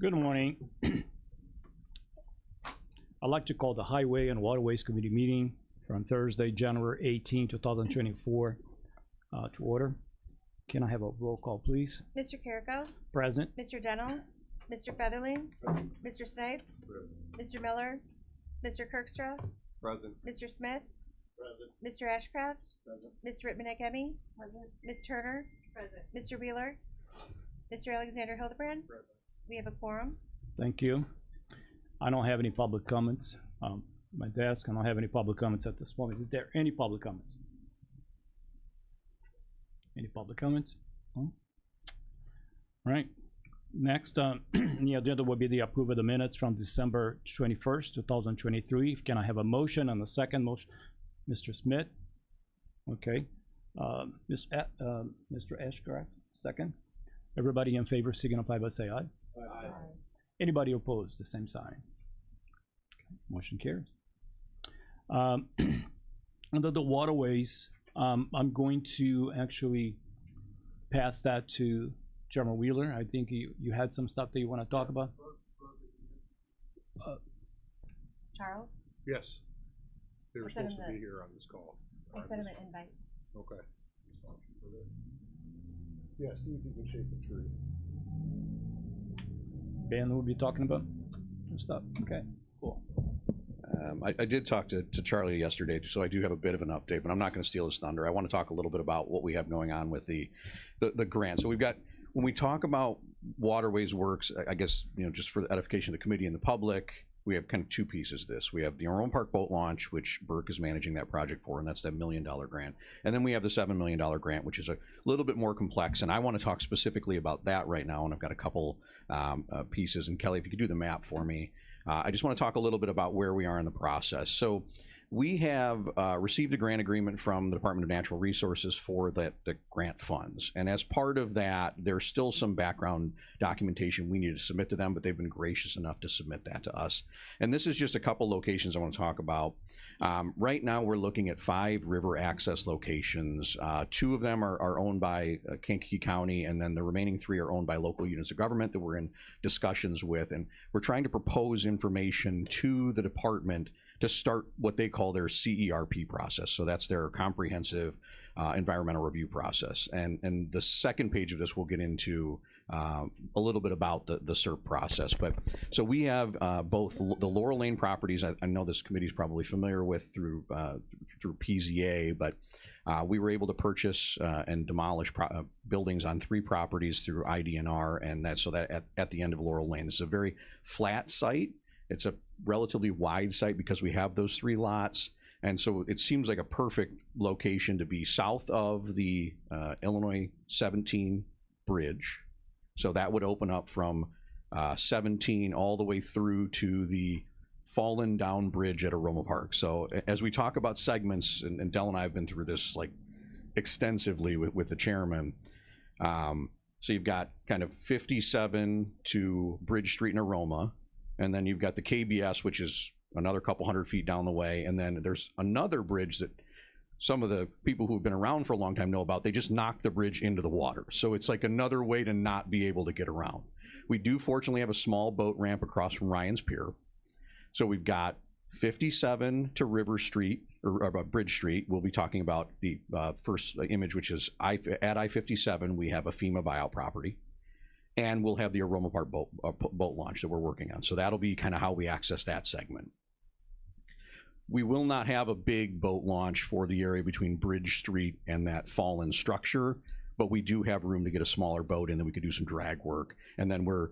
Good morning. I'd like to call the Highway and Waterways Committee meeting from Thursday, January 18, 2024 to order. Can I have a roll call, please? Mr. Carrico? Present. Mr. Dennell? Mr. Featherling? Mr. Snipes? Mr. Miller? Mr. Kirkstra? Present. Mr. Smith? Present. Mr. Ashcraft? Present. Ms. Rittman-Ekemi? Present. Ms. Turner? Present. Mr. Wheeler? Mr. Alexander Hildebrand? Present. We have a quorum. Thank you. I don't have any public comments. My desk, I don't have any public comments at this moment. Is there any public comments? Any public comments? No? All right. Next on the agenda will be the approval of the minutes from December 21st, 2023. Can I have a motion on the second motion? Mr. Smith? Okay. Mr. Ashcraft, second. Everybody in favor signify by say aye. Aye. Anybody opposed, the same sign. Okay. Motion carries. Under the waterways, I'm going to actually pass that to Chairman Wheeler. I think you had some stuff that you want to talk about. Charles? Yes. They were I sent supposed to him be here on this call. I sent him an invite. Okay. Yeah, see if you can shake the tree. Ben will be talking about some stuff. Okay, cool. I did talk to Charlie yesterday, so I do have a bit of an update, but I'm not going to steal his thunder. I want to talk a little bit about what we have going on with the grant. So we've got, when we talk about Waterways Works, I guess, you know, just for the edification of the committee and the public, we have kind of two pieces of this. We have the Orome Park boat launch, which Burke is managing that project for, and that's that $1 million grant. And then we have the $7 million grant, which is a little bit more complex. And I want to talk specifically about that right now. And I've got a couple pieces. And Kelly, if you could do the map for me. I just want to talk a little bit about where we are in the process. So we have received a grant agreement from the Department of Natural Resources for the grant funds. And as part of that, there's still some background documentation we need to submit to them, but they've been gracious enough to submit that to us. And this is just a couple locations I want to talk about. Right now, we're looking at 5 river access locations. 2 of them are owned by Kankakee County, and then the remaining 3 are owned by local units of government that we're in discussions with. And we're trying to propose information to the department to start what they call their CERP process. So that's their comprehensive environmental review process. And the second page of this will get into a little bit about the CERP process. But so we have both the Laurel Lane properties. I know this committee is probably familiar with through PZA, but we were able to purchase and demolish buildings on 3 properties through IDNR, and that's so that at the end of Laurel Lane. This is a very flat site. It's a relatively wide site because we have those 3 lots. And so it seems like a perfect location to be south of the Illinois 17 bridge. So that would open up from 17 all the way through to the fallen down bridge at Orome Park. So as we talk about segments, and Del and I have been through this like extensively with the chairman. So you've got kind of 57 to Bridge Street in Aroma. And then you've got the KBS, which is another couple hundred feet down the way. And then there's another bridge that some of the people who have been around for a long time know about. They just knocked the bridge into the water. So it's like another way to not be able to get around. We do fortunately have a small boat ramp across from Ryan's Pier. So we've got 57 to River Street, or Bridge Street. We'll be talking about the first image, which is at I-57, we have a FEMA buyout property. And we'll have the Aroma Park boat launch that we're working on. So that'll be kind of how we access that segment. We will not have a big boat launch for the area between Bridge Street and that fallen structure, but we do have room to get a smaller boat in that we could do some drag work. And then we're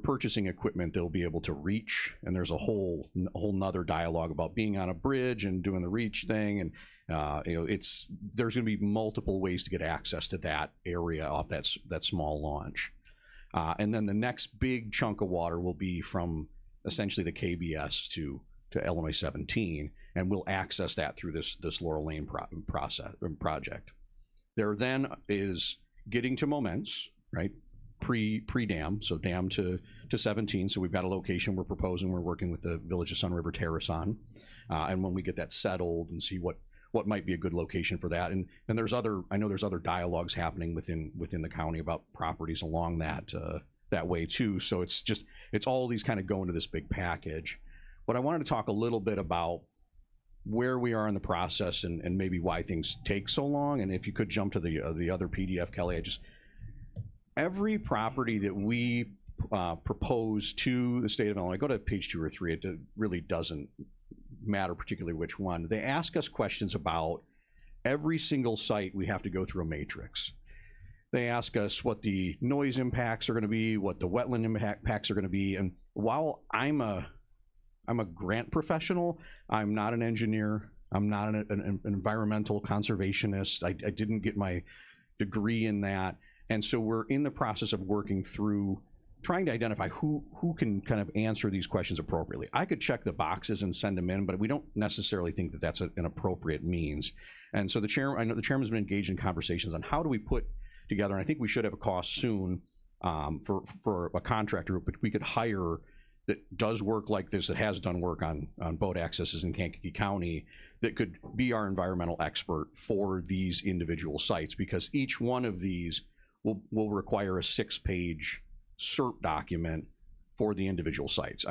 purchasing equipment that'll be able to reach. And there's a whole nother dialogue about being on a bridge and doing the reach thing. And you know, there's going to be multiple ways to get access to that area off that small launch. And then the next big chunk of water will be from essentially the KBS to Illinois 17, and we'll access that through this Laurel Lane project. There then is getting to Moments, right? Pre-dam, so dam to 17. So we've got a location we're proposing. We're working with the Village of Sun River Terrace on, and when we get that settled and see what might be a good location for that. And I know there's other dialogues happening within the county about properties along that that way too. So it's all these kind of go into this big package. But I wanted to talk a little bit about where we are in the process and maybe why things take so long. And if you could jump to the other PDF, Kelly, every property that we propose to the state of Illinois, go to page 2 or 3, it really doesn't matter particularly which one. They ask us questions about every single site. We have to go through a matrix. They ask us what the noise impacts are going to be, what the wetland impacts are going to be. And while I'm a grant professional, I'm not an engineer. I'm not an environmental conservationist. I didn't get my degree in that. And so we're in the process of working through trying to identify who can kind of answer these questions appropriately. I could check the boxes and send them in, but we don't necessarily think that that's an appropriate means. And so I know the chairman's been engaged in conversations on how do we put together, and I think we should have a cost soon for a contractor, but we could hire that does work like this, that has done work on boat accesses in Kankakee County, that could be our environmental expert for these individual sites, because each one of these will require a 6-page CERT document for the individual sites.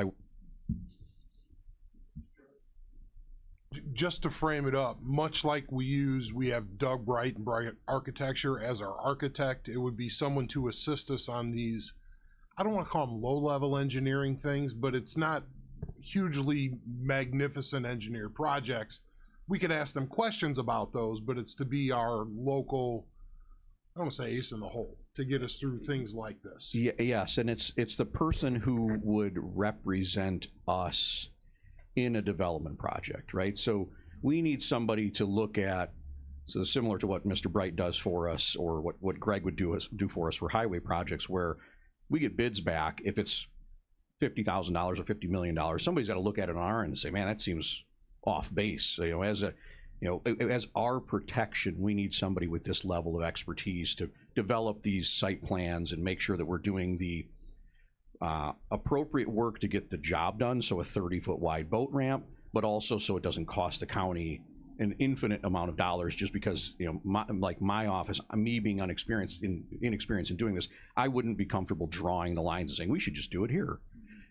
Just to frame it up, much like we have Doug Bright and Bright Architecture as our architect, it would be someone to assist us on these, I don't want to call them low-level engineering things, but it's not hugely magnificent engineered projects. We could ask them questions about those, but it's to be our local, I don't want to say ace in the hole, to get us through things like this. Yes, and it's the person who would represent us in a development project, right? So we need somebody to look at, so similar to what Mr. Bright does for us, or what Greg would do for us for highway projects, where we get bids back. If it's $50,000 or $50 million, somebody's got to look at it on our end and say, man, that seems off base. So, as our protection, we need somebody with this level of expertise to develop these site plans and make sure that we're doing the appropriate work to get the job done. So a 30-foot wide boat ramp, but also so it doesn't cost the county an infinite amount of dollars just because, my office, me being inexperienced in doing this, I wouldn't be comfortable drawing the lines and saying, we should just do it here.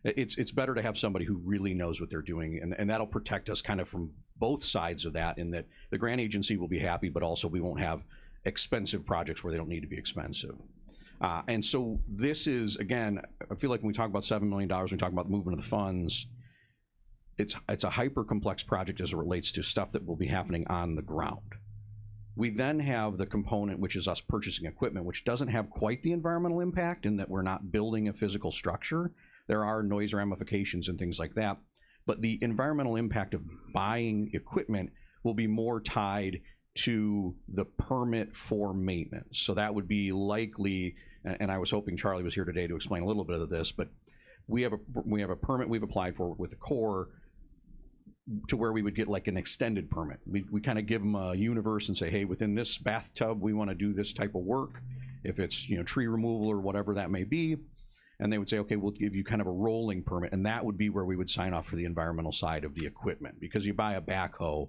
It's better to have somebody who really knows what they're doing, and that'll protect us kind of from both sides of that, in that the grant agency will be happy, but also we won't have expensive projects where they don't need to be expensive. And so this is, again, I feel like when we talk about $7 million, we talk about the movement of the funds, it's a hyper complex project as it relates to stuff that will be happening on the ground. We then have the component, which is us purchasing equipment, which doesn't have quite the environmental impact in that we're not building a physical structure. There are noise ramifications and things like that, but the environmental impact of buying equipment will be more tied to the permit for maintenance. So that would be likely, and I was hoping Charlie was here today to explain a little bit of this, but we have a permit we've applied for with the Corps to where we would get like an extended permit. We kind of give them a universe and say, hey, within this bathtub, we want to do this type of work. If it's, tree removal or whatever that may be. And they would say, okay, we'll give you kind of a rolling permit. And that would be where we would sign off for the environmental side of the equipment. Because you buy a backhoe,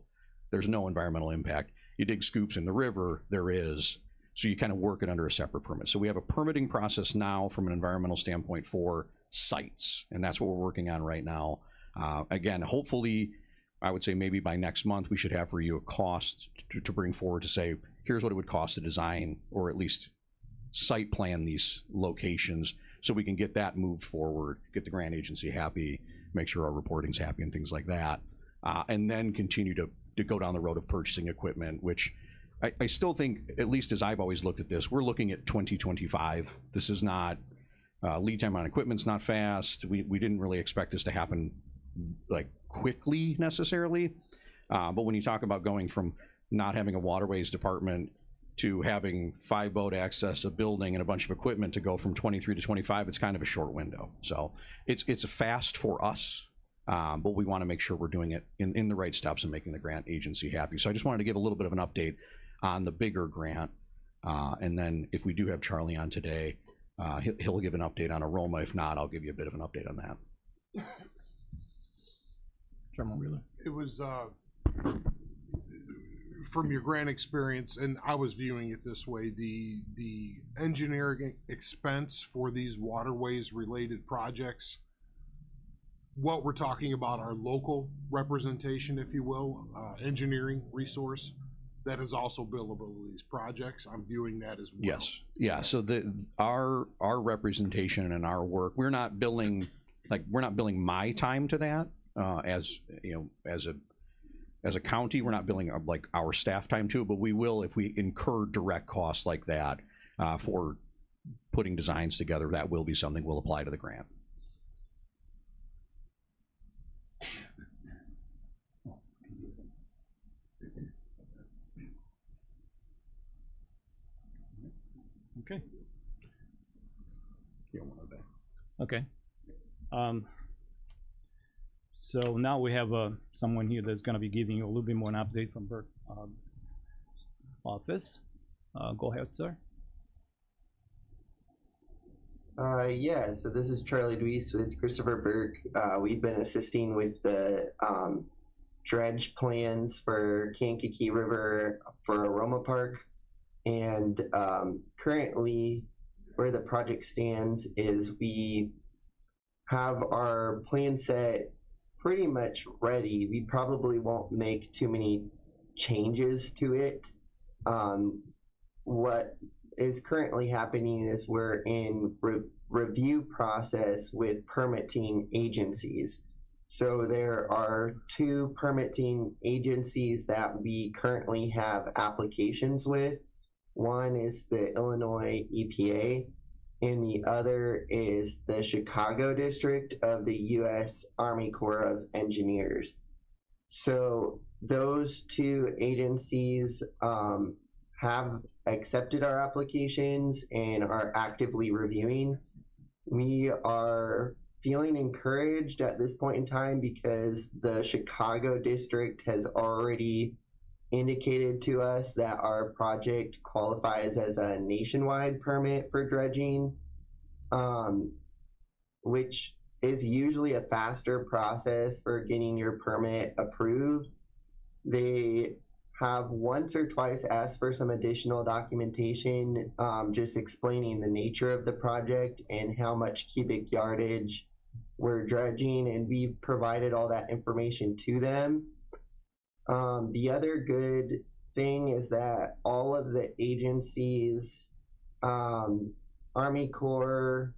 there's no environmental impact. You dig scoops in the river, there is. So you kind of work it under a separate permit. So we have a permitting process now from an environmental standpoint for sites. And that's what we're working on right now. Again, hopefully, I would say maybe by next month, we should have for you a cost to bring forward to say, here's what it would cost to design, or at least site plan these locations, so we can get that moved forward, get the grant agency happy, make sure our reporting's happy and things like that. And then continue to go down the road of purchasing equipment, which I still think, at least as I've always looked at this, we're looking at 2025. This is not, lead time on equipment's not fast. We didn't really expect this to happen like quickly necessarily. But when you talk about going from not having a waterways department to having 5 boat access, a building, and a bunch of equipment to go from 23 to 25, it's kind of a short window. So it's fast for us, but we want to make sure we're doing it in the right steps and making the grant agency happy. So I just wanted to give a little bit of an update on the bigger grant. And then if we do have Charlie on today, he'll give an update on Aroma. If not, I'll give you a bit of an update on that. Chairman Wheeler. It was from your grant experience, and I was viewing it this way, the engineering expense for these waterways related projects, what we're talking about, our local representation, if you will, engineering resource, that is also billable to these projects. I'm viewing that as well. Yes, yeah, so our representation and our work, we're not billing my time to that, as a county, we're not billing like our staff time to it, but we will if we incur direct costs like that for putting designs together. That will be something we'll apply to the grant. Okay. Yeah, one of that. Okay. So now we have someone here that's going to be giving you a little bit more an update from Burke office. Go ahead, sir. Yeah, so this is Charlie Dweese with Christopher Burke. We've been assisting with the dredge plans for Kankakee River for Aroma Park. And currently, where the project stands is we have our plan set pretty much ready. We probably won't make too many changes to it. What is currently happening is we're in review process with permitting agencies. So there are 2 permitting agencies that we currently have applications with. One is the Illinois EPA, and the other is the Chicago district of the U.S. Army Corps of Engineers. So those 2 agencies have accepted our applications and are actively reviewing. We are feeling encouraged at this point in time because the Chicago district has already indicated to us that our project qualifies as a nationwide permit for dredging, which is usually a faster process for getting your permit approved. They have once or twice asked for some additional documentation, just explaining the nature of the project and how much cubic yardage we're dredging, and we've provided all that information to them. The other good thing is that all of the agencies, Army Corps,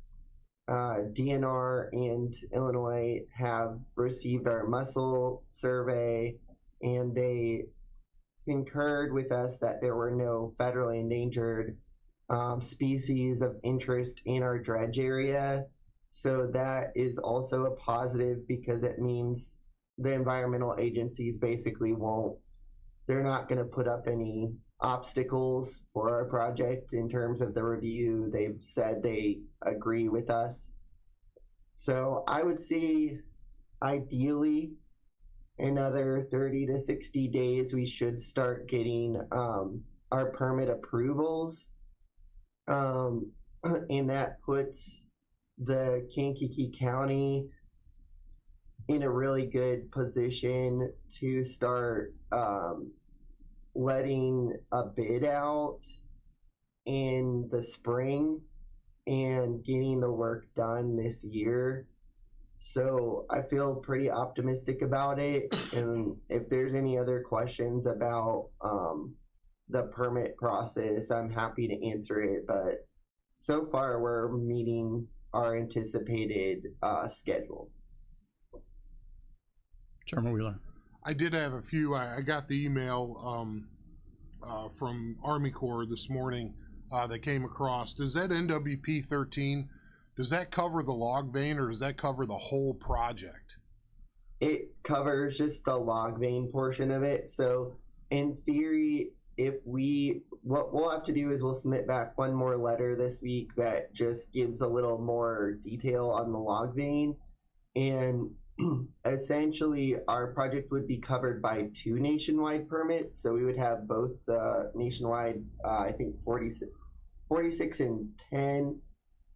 DNR, and Illinois have received our mussel survey, and they concurred with us that there were no federally endangered species of interest in our dredge area. So that is also a positive because it means the environmental agencies basically they're not going to put up any obstacles for our project in terms of the review. They've said they agree with us. So I would say ideally another 30 to 60 days we should start getting our permit approvals. And that puts the Kankakee County in a really good position to start letting a bid out in the spring and getting the work done this year. So I feel pretty optimistic about it. And if there's any other questions about the permit process, I'm happy to answer it. But so far, we're meeting our anticipated schedule. Chairman Wheeler. I did have a few. I got the email from Army Corps this morning that came across. Does that NWP 13, does that cover the log vein or does that cover the whole project? It covers just the log vein portion of it. So in theory, what we'll have to do is we'll submit back one more letter this week that just gives a little more detail on the log vein. And essentially our project would be covered by 2 nationwide permits. So we would have both the nationwide, I think 46 and 10.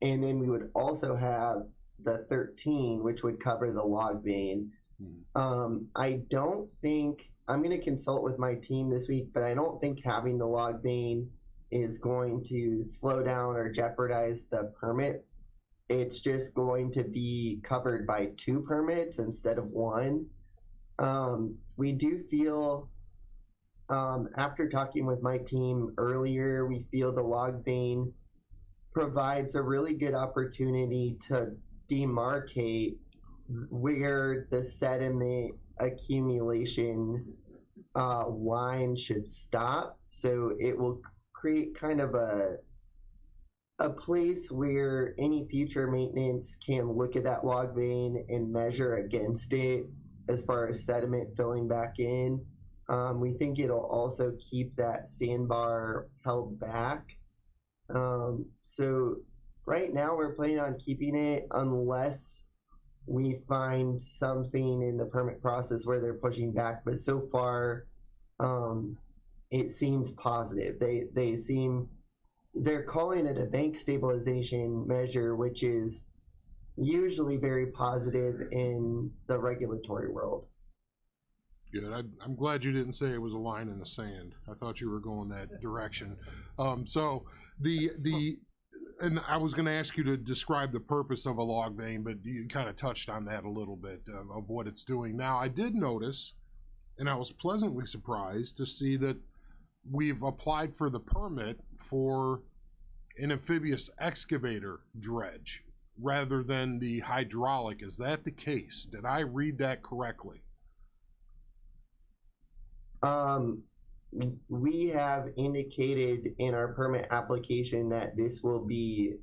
And then we would also have the 13, which would cover the log vein. I don't think I'm gonna consult with my team this week, but I don't think having the log vein is going to slow down or jeopardize the permit. It's just going to be covered by 2 permits instead of 1. We do feel, after talking with my team earlier, we feel the log vein provides a really good opportunity to demarcate where the sediment accumulation line should stop. So it will create kind of a place where any future maintenance can look at that log vein and measure against it as far as sediment filling back in. We think it'll also keep that sandbar held back. So right now we're planning on keeping it unless we find something in the permit process where they're pushing back. But so far, it seems positive. They're calling it a bank stabilization measure, which is usually very positive in the regulatory world. Good. I'm glad you didn't say it was a line in the sand. I thought you were going that direction. So and I was going to ask you to describe the purpose of a log vein, but you kind of touched on that a little bit of what it's doing. Now, I did notice, and I was pleasantly surprised to see that we've applied for the permit for an amphibious excavator dredge rather than the hydraulic. Is that the case? Did I read that correctly? We have indicated in our permit application that this will be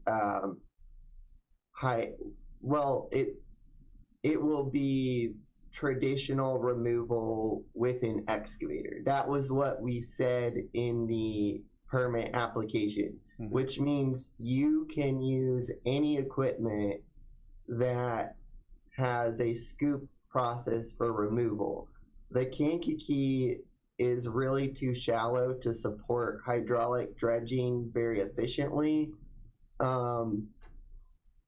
it will be traditional removal with an excavator. That was what we said in the permit application, which means you can use any equipment that has a scoop process for removal. The Kankakee is really too shallow to support hydraulic dredging very efficiently.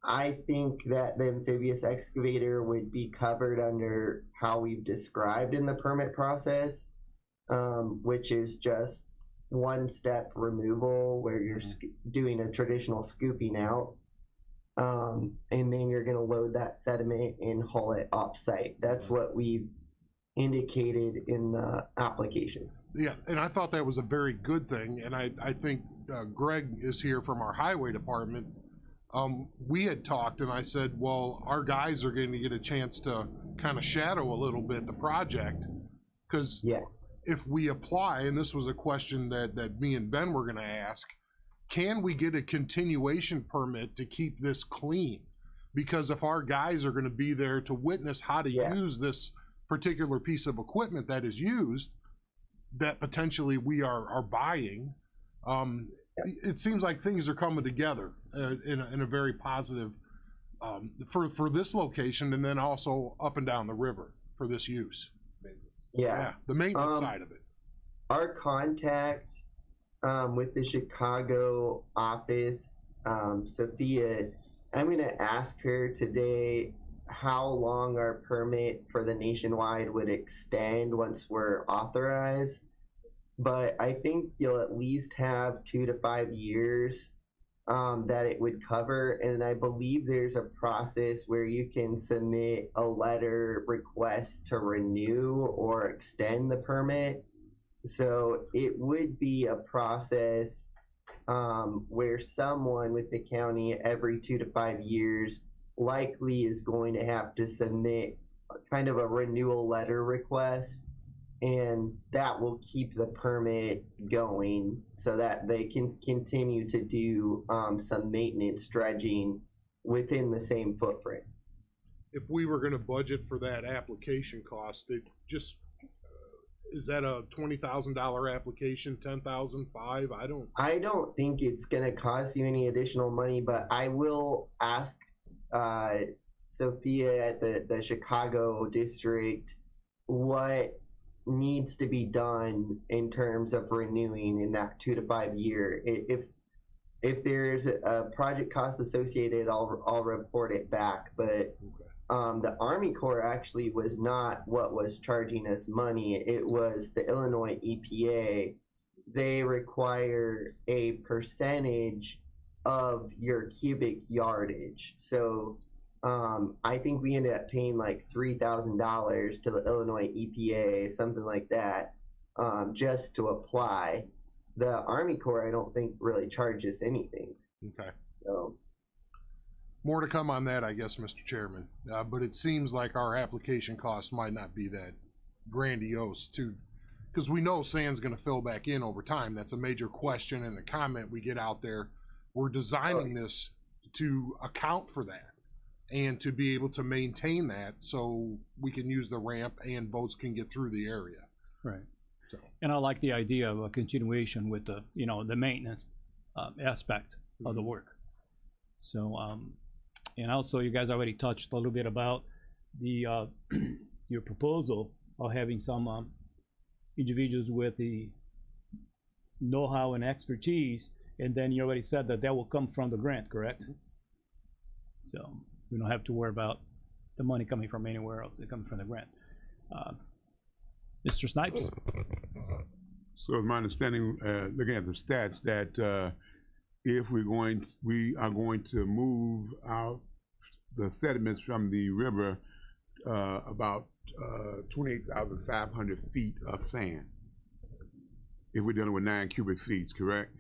I think that the amphibious excavator would be covered under how we've described in the permit process, which is just 1-step removal where you're doing a traditional scooping out. And then you're going to load that sediment and haul it off-site. That's what we've indicated in the application. Yeah, and I thought that was a very good thing, and I think Greg is here from our highway department. We had talked, and I said, well, our guys are going to get a chance to kind of shadow a little bit the project, because if we apply, and this was a question that me and Ben were going to ask, can we get a continuation permit to keep this clean? Because if our guys are going to be there to witness how to use this particular piece of equipment that is used, that potentially we are buying, it seems like things are coming together in a very positive for this location, and then also up and down the river for this use. The maintenance side of it. Our contact with the Chicago office, Sophia, I'm going to ask her today how long our permit for the nationwide would extend once we're authorized. But I think you'll at least have 2 to 5 years that it would cover. And I believe there's a process where you can submit a letter request to renew or extend the permit. So it would be a process where someone with the county every 2 to 5 years likely is going to have to submit kind of a renewal letter request, and that will keep the permit going so that they can continue to do some maintenance dredging within the same footprint. If we were going to budget for that application cost, it just is that a $20,000 application, 10,000, $5,000? I don't think it's going to cost you any additional money, but I will ask Sophia at the Chicago district what needs to be done in terms of renewing in that 2 to 5 year. If there's a project cost associated, I'll report it back. But the Army Corps actually was not what was charging us money. It was the Illinois EPA. They require a percentage of your cubic yardage. So I think we ended up paying like $3,000 to the Illinois EPA, something like that, just to apply. The Army Corps, I don't think, really charges anything. Okay. So More to come on that, I guess, Mr. Chairman. But it seems like our application costs might not be that grandiose too, because we know sand's going to fill back in over time. That's a major question and a comment we get out there. We're designing this to account for that and to be able to maintain that so we can use the ramp and boats can get through the area. Right. So. And I like the idea of a continuation with the, you know, the maintenance aspect of the work. So, and also you guys already touched a little bit about the your proposal of having some individuals with the know-how and expertise, and then you already said that that will come from the grant, correct? So we don't have to worry about the money coming from anywhere else. It comes from the grant. Mr. Snipes? So it's my understanding, looking at the stats, that if we are going to move out the sediments from the river about 28,500 feet of sand. If we're dealing with 9 cubic feet, correct?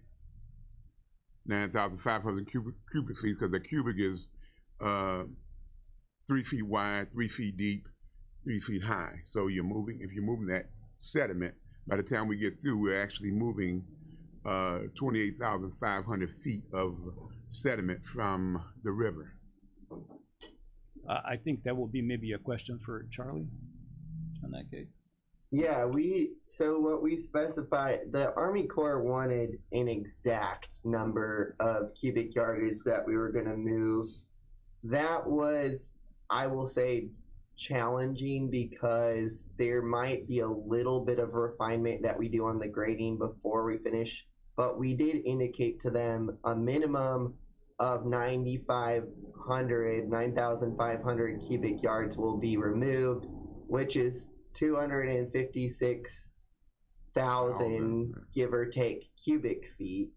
9,500 cubic feet, because the cubic is 3 feet wide, 3 feet deep, 3 feet high. So you're moving, if you're moving that sediment, by the time we get through, we're actually moving 28,500 feet of sediment from the river. I think that will be maybe a question for Charlie in that case. yeah, so what we specified, the Army Corps wanted an exact number of cubic yardage that we were going to move. That was, I will say, challenging because there might be a little bit of refinement that we do on the grading before we finish, but we did indicate to them a minimum of 9,500 cubic yards will be removed, which is 256,000, give or take, cubic feet.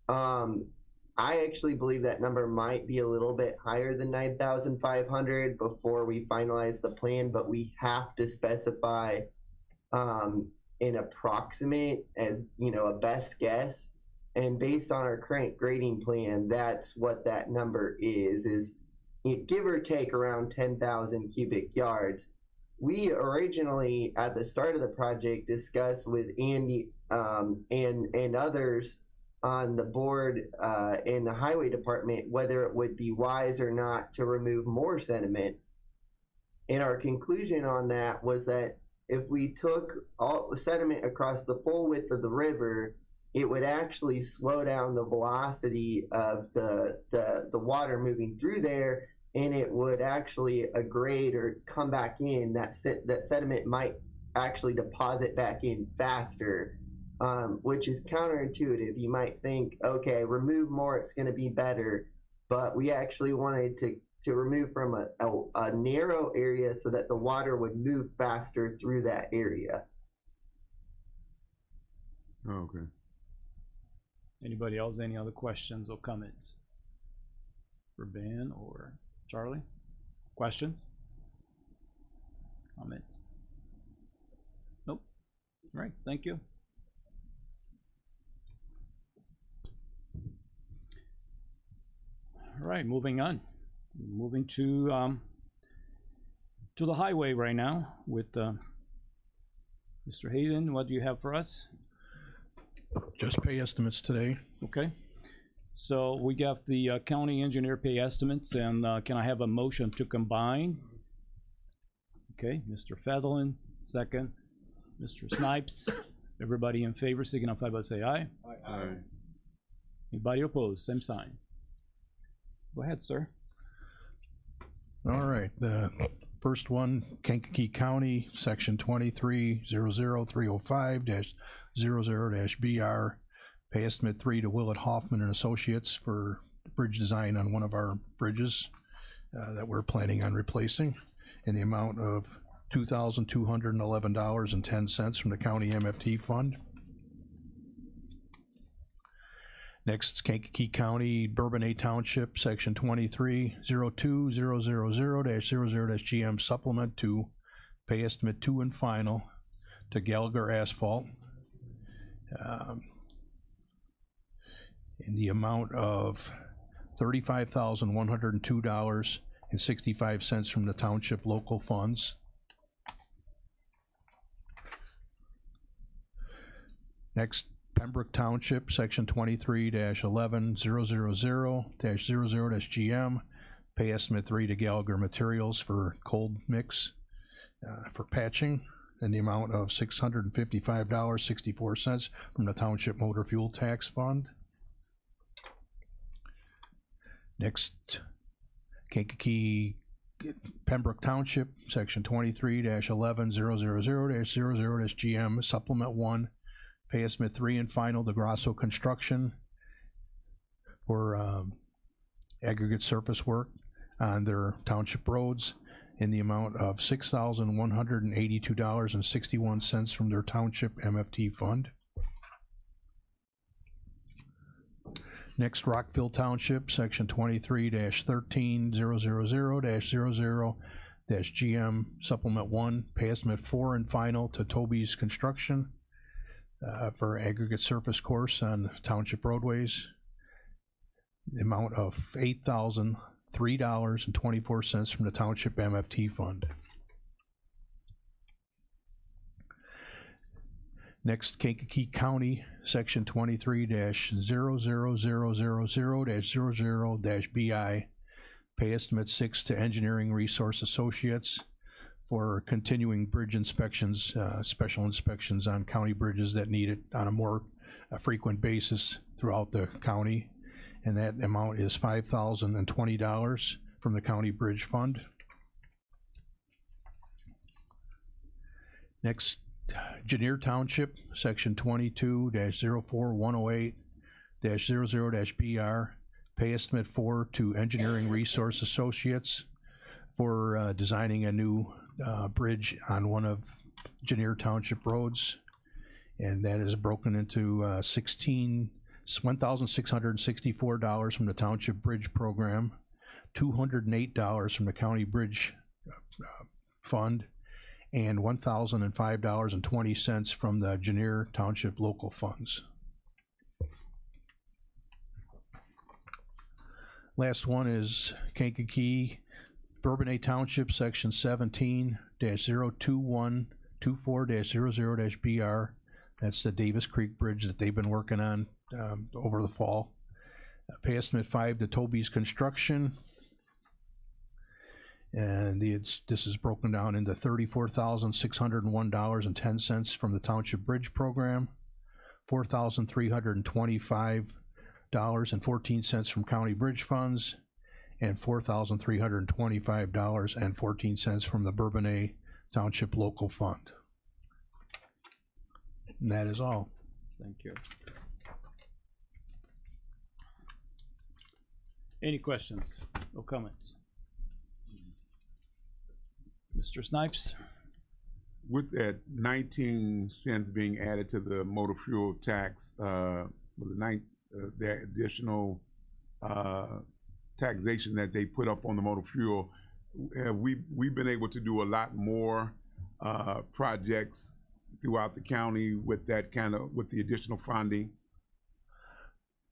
I actually believe that number might be a little bit higher than 9,500 before we finalize the plan, but we have to specify an approximate, as you know, a best guess. And based on our current grading plan, that's what that number is give or take around 10,000 cubic yards. We originally, at the start of the project, discussed with Andy and others on the board in the highway department whether it would be wise or not to remove more sediment. And our conclusion on that was that if we took all the sediment across the full width of the river, it would actually slow down the velocity of the water moving through there, and it would actually aggregate or come back in. That sediment might actually deposit back in faster, which is counterintuitive. You might think, okay, remove more, it's going to be better, but we actually wanted to remove from a narrow area so that the water would move faster through that area. Oh, okay. Anybody else, any other questions or comments for Ben or Charlie? Questions? Comments? Nope. All right, thank you. All right, moving on. Moving to the highway right now with Mr. Hayden. What do you have for us? Just pay estimates today. Okay. So we got the county engineer pay estimates, and can I have a motion to combine? Okay, Mr. Fetherlin, second. Mr. Snipes. Everybody in favor, signify by say aye. Aye. Anybody opposed? Same sign. Go ahead, sir. All right, the first one, Kankakee County, section 23-00305-00-BR, pay estimate 3 to Willett Hoffman and Associates for bridge design on one of our bridges. that we're planning on replacing in the amount of $2,211.10 from the county MFT fund. Next is Kankakee County, Bourbonnais Township, Section 23-02000-00-GM supplement to pay estimate 2 and final to Gallagher Asphalt in the amount of $35,102.65 from the township local funds. Next, Pembroke Township, Section 23-11-000-00-GM, pay estimate 3 to Gallagher Materials for cold mix for patching in the amount of $655.64 from the Township Motor Fuel Tax Fund. Next, Kankakee Pembroke Township, Section 23-11-000-00-GM, Supplement 1, pay estimate 3 and final to Grosso Construction for aggregate surface work on their township roads in the amount of $6,182.61 from their township MFT fund. Next, Rockville Township, Section 23-13-000-00-GM, Supplement 1, pay estimate 4 and final to Toby's Construction for aggregate surface course on township roadways. The amount of $8,003.24 from the township MFT fund. Next, Kankakee County, Section 23-00000-00-BI, pay estimate 6 to Engineering Resource Associates for continuing bridge inspections, special inspections on county bridges that need it on a more frequent basis throughout the county. And that amount is $5,020 from the County Bridge Fund. Next, Janier Township, Section 22-04108-00-BR, pay estimate 4 to Engineering Resource Associates for designing a new bridge on one of Janier Township roads, and that is broken into $1,664 from the Township Bridge Program, $208 from the County Bridge Fund, and $1,005.20 from the Janier Township local funds. Last one is Kankakee, Bourbonnais Township, Section 17-02124-00-BR. That's the Davis Creek Bridge that they've been working on over the fall. Pay estimate 5 to Toby's Construction. And this is broken down into $34,601.10 from the Township Bridge Program, $4,325.14 from County Bridge Funds, and $4,325.14 from the Bourbonnais Township Local Fund. And that is all. Thank you. Any questions or comments? Mr. Snipes? With that 19 cents being added to the motor fuel tax, the additional taxation that they put up on the motor fuel, we've been able to do a lot more projects throughout the county with that with the additional funding.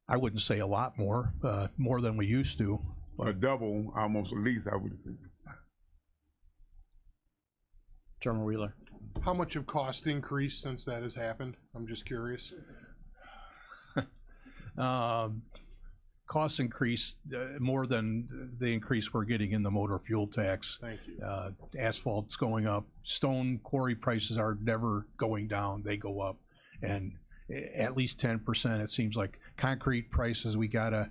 I wouldn't say a lot more, more than we used to. Or double, almost at least, I would say. Chairman Wheeler? How much have cost increased since that has happened? I'm just curious. Costs increased more than the increase we're getting in the motor fuel tax. Thank you. Asphalt's going up. Stone quarry prices are never going down. They go up. And at least 10%, it seems like. Concrete prices, we got a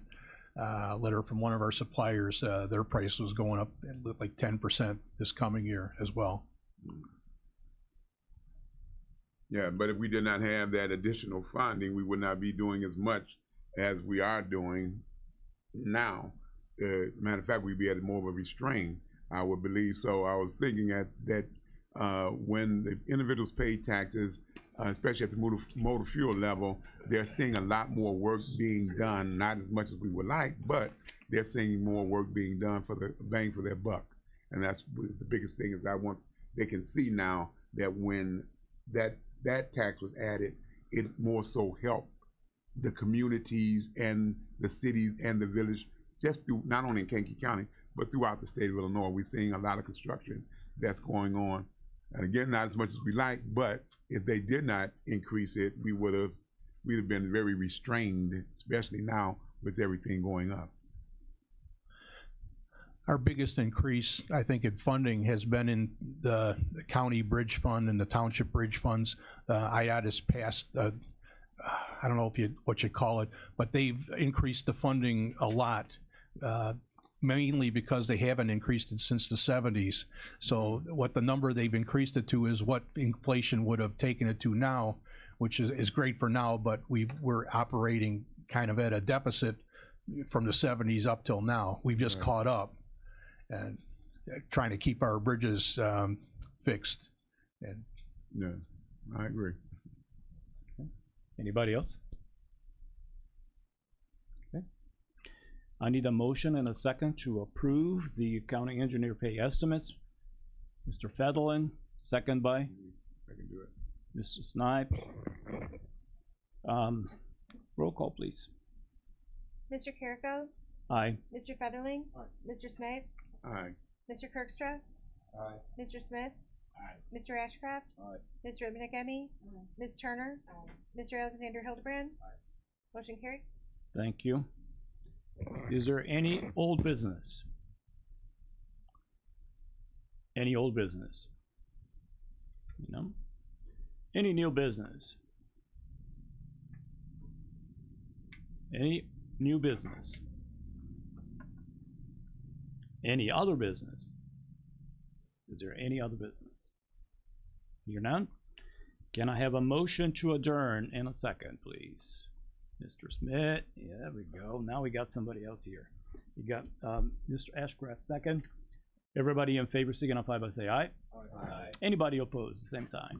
letter from one of our suppliers. Their price was going up like 10% this coming year as well. Yeah, but if we did not have that additional funding, we would not be doing as much as we are doing now. matter of fact, we'd be at more of a restraint, I would believe. So I was thinking that when the individuals pay taxes, especially at the motor fuel level, they're seeing a lot more work being done, not as much as we would like, but they're seeing more work being done for the bang for their buck. And that's the biggest thing is they can see now that when that tax was added, it more so helped the communities and the cities and the village, just through, not only in Kankakee County, but throughout the state of Illinois. We're seeing a lot of construction that's going on. And again, not as much as we like, but if they did not increase it, we'd have been very restrained, especially now with everything going up. Our biggest increase, I think, in funding has been in the county bridge fund and the township bridge funds. IATA's passed, I don't know what you call it, but they've increased the funding a lot, mainly because they haven't increased it since the 70s. So what the number they've increased it to is what inflation would have taken it to now, which is great for now, but we're operating kind of at a deficit from the 70s up till now. We've just caught up and trying to keep our bridges fixed. And Yeah, I agree. Anybody else? Okay. I need a motion and a second to approve the county engineer pay estimates. Mr. Federlin, second by I can do it. Mr. Snipe. Roll call, please. Mr. Carrico? Aye. Mr. Featherling? Mr. Snipes? Aye. Mr. Kirkstra? Aye. Mr. Smith? Aye. Mr. Ashcraft? Aye. Mr. Obinigami? Ms. Turner? Mr. Alexander Hildebrand? Motion carries. Thank you. Is there any old business? Any old business? No? Any new business? Any new business? Any other business? Is there any other business? Hear none? Can I have a motion to adjourn in a second, please? Mr. Smith, yeah, there we go. Now we got somebody else here. You got Mr. Ashcraft second. Everybody in favor signify by say aye. Aye. Anybody opposed, same sign.